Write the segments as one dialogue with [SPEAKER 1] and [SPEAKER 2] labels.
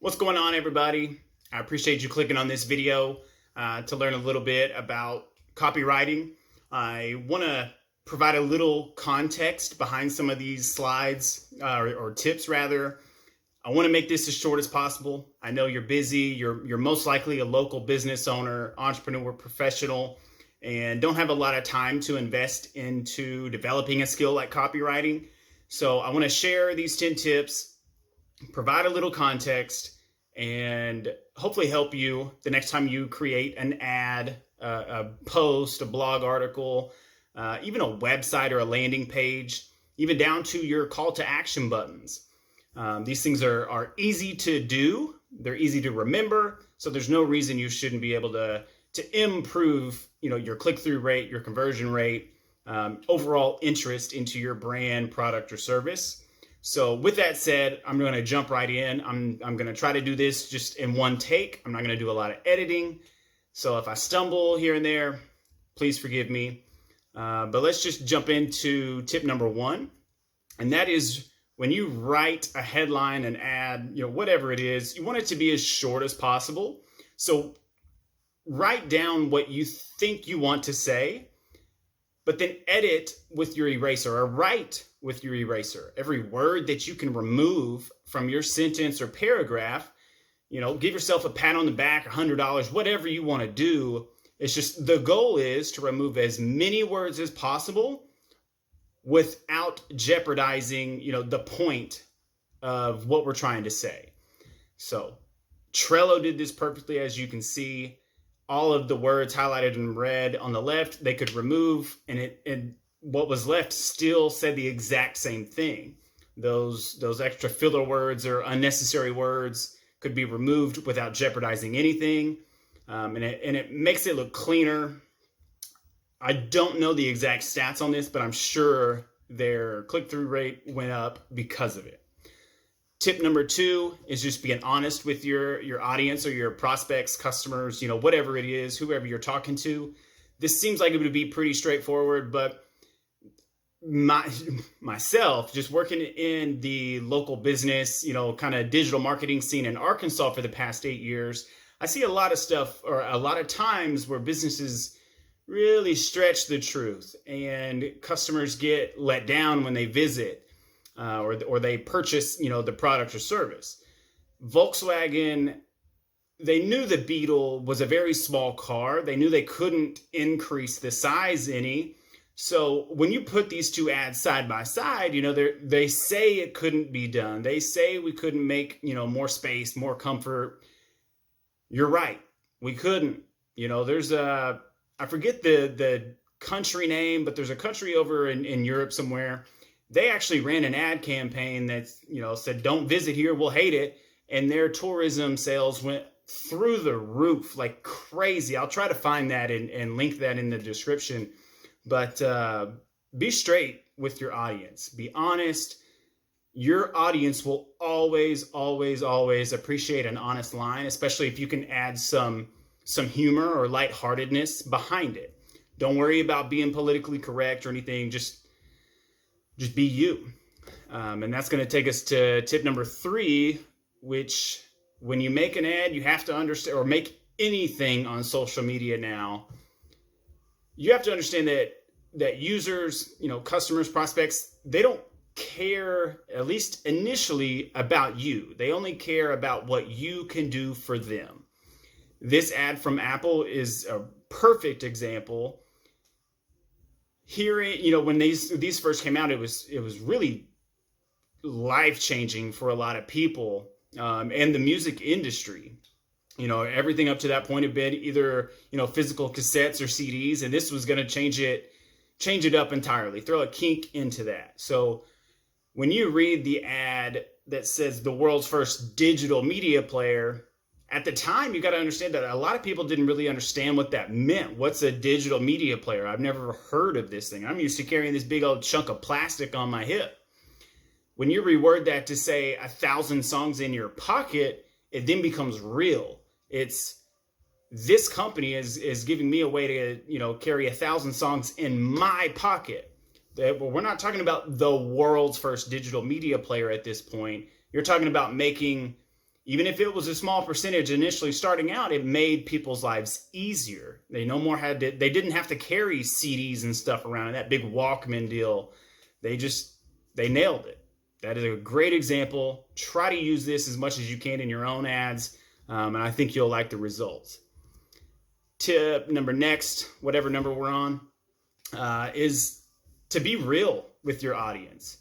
[SPEAKER 1] What's going on, everybody? I appreciate you clicking on this video to learn a little bit about copywriting. I want to provide a little context behind some of these slides or tips rather. I want to make this as short as possible. I know you're busy. You're most likely a local business owner, entrepreneur, professional, and don't have a lot of time to invest into developing a skill like copywriting. So I want to share these 10 tips, provide a little context, and hopefully help you the next time you create an ad, a post, a blog article, even a website or a landing page, even down to your call to action buttons. These things are easy to do. They're easy to remember. So there's no reason you shouldn't be able to improve, your click-through rate, your conversion rate, overall interest into your brand, product, or service. So with that said, I'm going to jump right in. I'm going to try to do this just in one take. I'm not going to do a lot of editing. So if I stumble here and there, please forgive me. But let's just jump into tip number one. And that is when you write a headline, an ad, whatever it is, you want it to be as short as possible. So write down what you think you want to say, but then edit with your eraser or write with your eraser. Every word that you can remove from your sentence or paragraph, give yourself a pat on the back, $100, whatever you want to do. It's just the goal is to remove as many words as possible without jeopardizing, the point of what we're trying to say. So Trello did this perfectly, as you can see. All of the words highlighted in red on the left, they could remove, and what was left still said the exact same thing. Those extra filler words or unnecessary words could be removed without jeopardizing anything, and it makes it look cleaner. I don't know the exact stats on this, but I'm sure their click-through rate went up because of it. Tip number two is just being honest with your audience or your prospects, customers, whatever it is, whoever you're talking to. This seems like it would be pretty straightforward, but myself, just working in the local business, kind of digital marketing scene in Arkansas for the past 8 years, I see a lot of stuff or a lot of times where businesses really stretch the truth and customers get let down when they visit. Or they purchase, the product or service. Volkswagen, they knew the Beetle was a very small car. They knew they couldn't increase the size any. So when you put these two ads side by side, they say it couldn't be done. They say we couldn't make, more space, more comfort. You're right. We couldn't. There's I forget the country name, but there's a country over in Europe somewhere. They actually ran an ad campaign that, said, don't visit here, we'll hate it. And their tourism sales went through the roof like crazy. I'll try to find that and link that in the description. But be straight with your audience. Be honest. Your audience will always, always, always appreciate an honest line, especially if you can add some humor or lightheartedness behind it. Don't worry about being politically correct or anything. Just be you. And that's going to take us to tip number 3, which when you make an ad, you have to understand, or make anything on social media now, you have to understand that users, customers, prospects, they don't care, at least initially, about you. They only care about what you can do for them. This ad from Apple is a perfect example. Hearing, when these first came out, it was really life-changing for a lot of people, and the music industry. Everything up to that point had been either, physical cassettes or CDs, and this was going to change it up entirely, throw a kink into that. So when you read the ad that says the world's first digital media player, at the time, you got to understand that a lot of people didn't really understand what that meant. What's a digital media player? I've never heard of this thing. I'm used to carrying this big old chunk of plastic on my hip. When you reword that to say 1,000 songs in your pocket, it then becomes real. It's this company is giving me a way to, carry 1,000 songs in my pocket. We're not talking about the world's first digital media player at this point. You're talking about making Even if it was a small percentage initially starting out, it made people's lives easier. They no more they didn't have to carry CDs and stuff around in that big Walkman deal. They nailed it. That is a great example. Try to use this as much as you can in your own ads, and I think you'll like the results. Tip next, whatever number we're on, is to be real with your audience.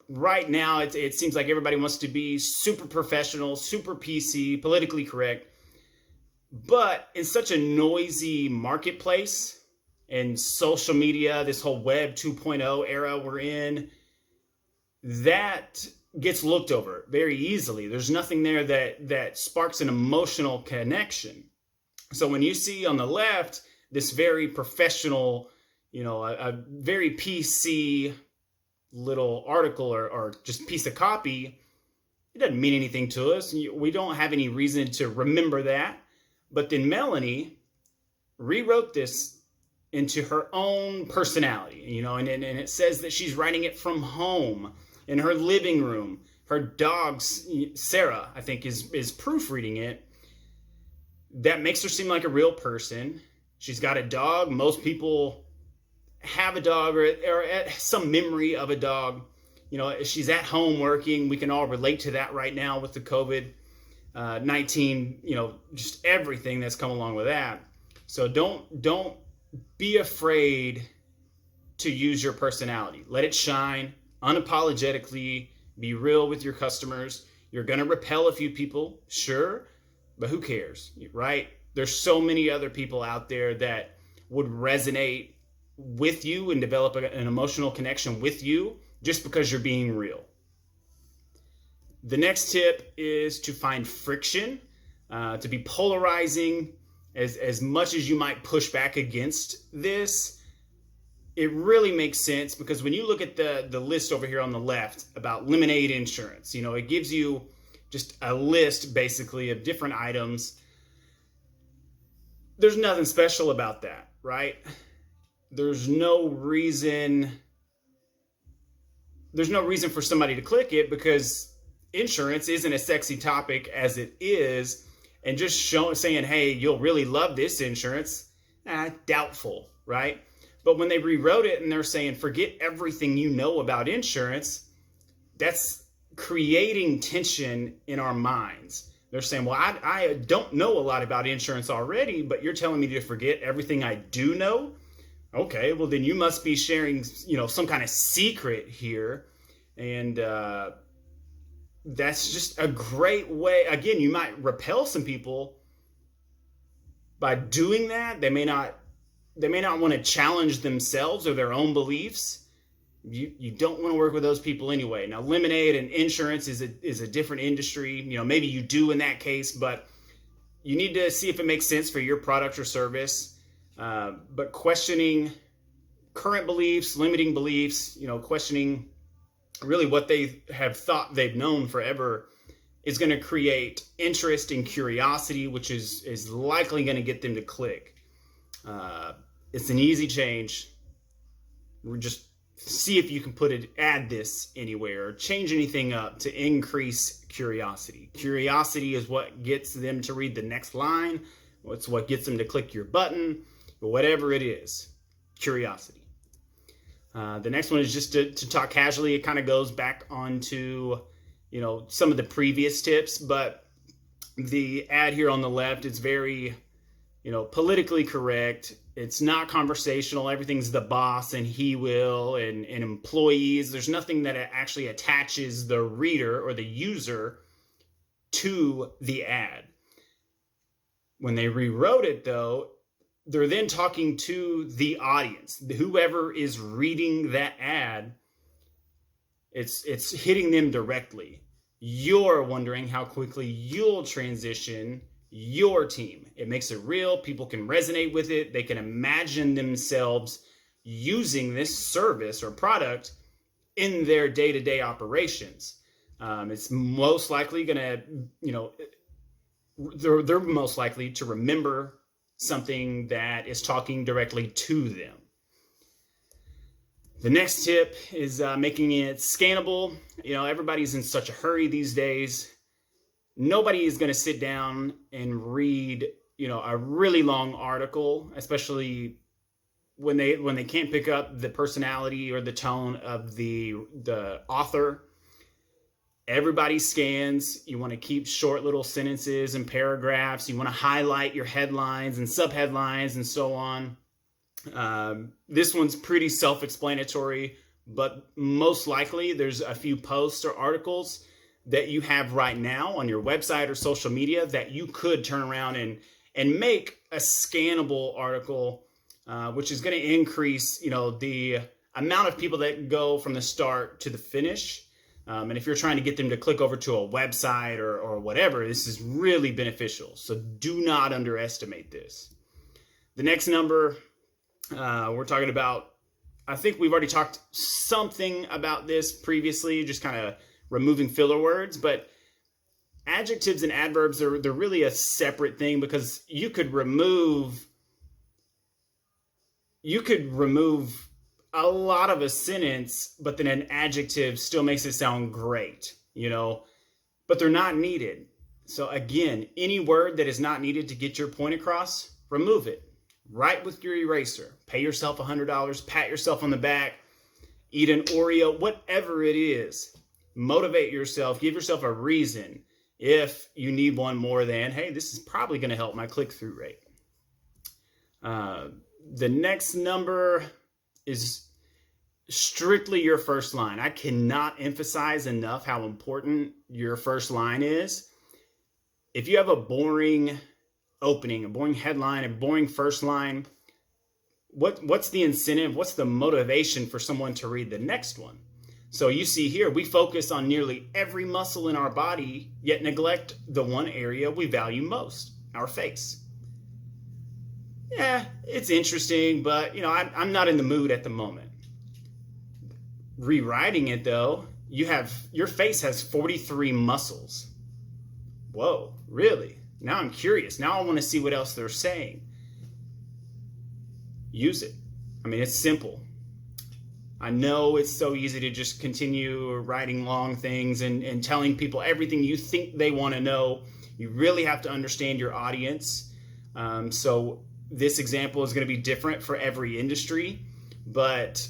[SPEAKER 1] Right now, it seems like everybody wants to be super professional, super PC, politically correct. But in such a noisy marketplace and social media, this whole Web 2.0 era we're in, that gets looked over very easily. There's nothing there that sparks an emotional connection. So when you see on the left this very professional, a very PC little article or just piece of copy, it doesn't mean anything to us. We don't have any reason to remember that. But then Melanie rewrote this into her own personality, and it says that she's writing it from home in her living room. Her dog, Sarah, I think, is proofreading it. That makes her seem like a real person. She's got a dog. Most people have a dog or some memory of a dog. She's at home working. We can all relate to that right now with the COVID-19, just everything that's come along with that. So don't be afraid to use your personality. Let it shine unapologetically. Be real with your customers. You're going to repel a few people, sure, but who cares, right? There's so many other people out there that would resonate with you and develop an emotional connection with you just because you're being real. The next tip is to find friction, to be polarizing. As much as you might push back against this, it really makes sense because when you look at the list over here on the left about Lemonade Insurance, it gives you just a list basically of different items. There's nothing special about that, right? There's no reason for somebody to click it because insurance isn't a sexy topic as it is. And just saying, hey, you'll really love this insurance, doubtful, right? But when they rewrote it and they're saying, forget everything you know about insurance, that's creating tension in our minds. They're saying, well, I don't know a lot about insurance already, but you're telling me to forget everything I do know? Okay, well, then you must be sharing, some kind of secret here. And that's just a great way. Again, you might repel some people by doing that. They may not want to challenge themselves or their own beliefs. You don't want to work with those people anyway. Now, Lemonade and insurance is a different industry. Maybe you do in that case, but you need to see if it makes sense for your product or service. But questioning current beliefs, limiting beliefs, questioning really what they have thought they've known forever is going to create interest and curiosity, which is likely going to get them to click. It's an easy change. We're just see if you can add this anywhere, or change anything up to increase curiosity. Curiosity is what gets them to read the next line. It's what gets them to click your button, or whatever it is. Curiosity. The next one is just to talk casually. It kind of goes back onto, some of the previous tips, but the ad here on the left is very, politically correct. It's not conversational. Everything's the boss and he will and employees. There's nothing that actually attaches the reader or the user to the ad. When they rewrote it, though, they're then talking to the audience. Whoever is reading that ad, it's hitting them directly. You're wondering how quickly you'll transition your team. It makes it real. People can resonate with it. They can imagine themselves using this service or product in their day-to-day operations. It's most likely going to, they're most likely to remember something that is talking directly to them. The next tip is making it scannable. Everybody's in such a hurry these days. nobody is going to sit down and read, a really long article, especially when they can't pick up the personality or the tone of the author. Everybody scans. You want to keep short little sentences and paragraphs. You want to highlight your headlines and subheadlines and so on. This one's pretty self-explanatory, but most likely there's a few posts or articles that you have right now on your website or social media that you could turn around and make a scannable article, which is going to increase, the amount of people that go from the start to the finish. And if you're trying to get them to click over to a website or whatever, this is really beneficial. So do not underestimate this. The next number, we're talking about, I think we've already talked something about this previously, just kind of removing filler words, but adjectives and adverbs they're really a separate thing, because you could remove a lot of a sentence, but then an adjective still makes it sound great, but they're not needed. So again, any word that is not needed to get your point across, remove it. Write with your eraser. Pay yourself $100, pat yourself on the back, eat an Oreo, whatever it is. Motivate yourself, give yourself a reason if you need one more than, hey, this is probably going to help my click-through rate. The next number is strictly your first line. I cannot emphasize enough how important your first line is. If you have a boring opening, a boring headline, a boring first line, what's the incentive? What's the motivation for someone to read the next one? So you see here, we focus on nearly every muscle in our body, yet neglect the one area we value most, our face. Yeah, it's interesting, but I'm not in the mood at the moment. Rewriting it though, your face has 43 muscles. Whoa, really? Now I'm curious. Now I want to see what else they're saying. Use it. I mean, it's simple. I know it's so easy to just continue writing long things and telling people everything you think they want to know. You really have to understand your audience. So this example is going to be different for every industry, but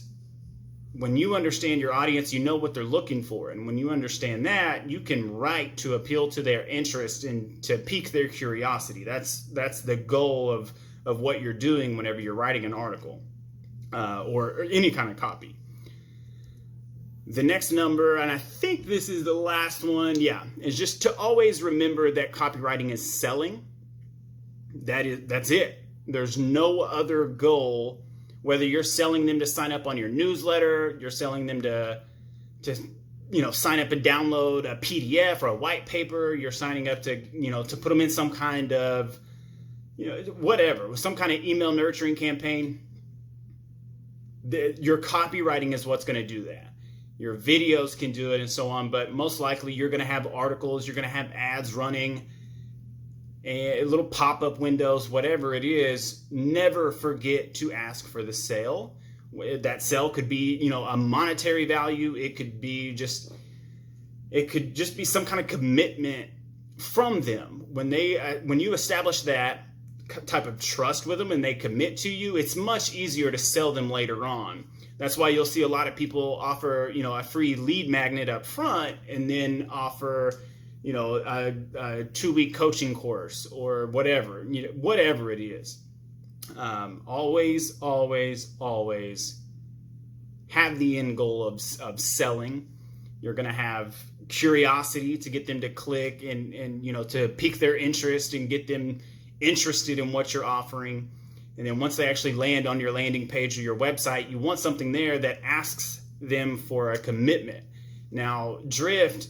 [SPEAKER 1] when you understand your audience, you know what they're looking for. And when you understand that, you can write to appeal to their interest and to pique their curiosity. That's the goal of what you're doing whenever you're writing an article or any kind of copy. The next number, and I think this is the last one, is just to always remember that copywriting is selling. That's it. There's no other goal. Whether you're selling them to sign up on your newsletter, you're selling them to sign up and download a PDF or a white paper, you're signing up to put them in some kind of whatever, some kind of email nurturing campaign. Your copywriting is what's going to do that. Your videos can do it and so on, but most likely you're going to have articles, you're going to have ads running, and little pop-up windows, whatever it is. Never forget to ask for the sale. That sale could be, a monetary value. It could just be some kind of commitment from them. When you establish that type of trust with them and they commit to you, it's much easier to sell them later on. That's why you'll see a lot of people offer, a free lead magnet up front and then offer a 2-week coaching course or whatever, whatever it is. Always, always, always have the end goal of selling. You're going to have curiosity to get them to click and to pique their interest and get them interested in what you're offering. And then once they actually land on your landing page or your website, you want something there that asks them for a commitment. Now, Drift,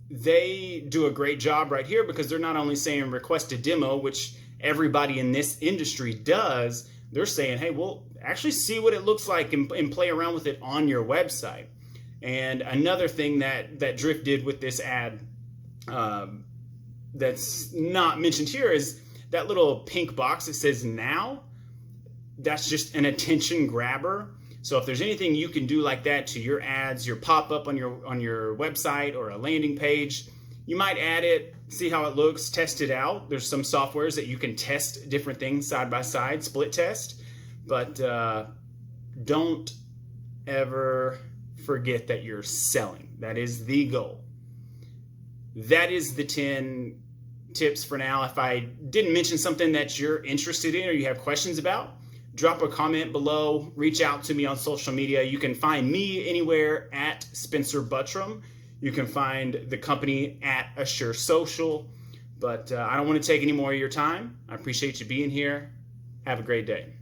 [SPEAKER 1] they do a great job right here because they're not only saying request a demo, which everybody in this industry does, they're saying, hey, we'll actually see what it looks like and play around with it on your website. And another thing that Drift did with this ad that's not mentioned here is that little pink box that says now. That's just an attention grabber. So if there's anything you can do like that to your ads, your pop-up on your website or a landing page, you might add it see how it looks, test it out. There's some softwares that you can test different things side by side, split test, but don't ever forget that you're selling. That is the goal. That is the 10 tips for now. If I didn't mention something that you're interested in or you have questions about, drop a comment below, reach out to me on social media. You can find me anywhere at Spencer Buttram. You can find the company at Assure Social. But I don't want to take any more of your time. I appreciate you being here. Have a great day.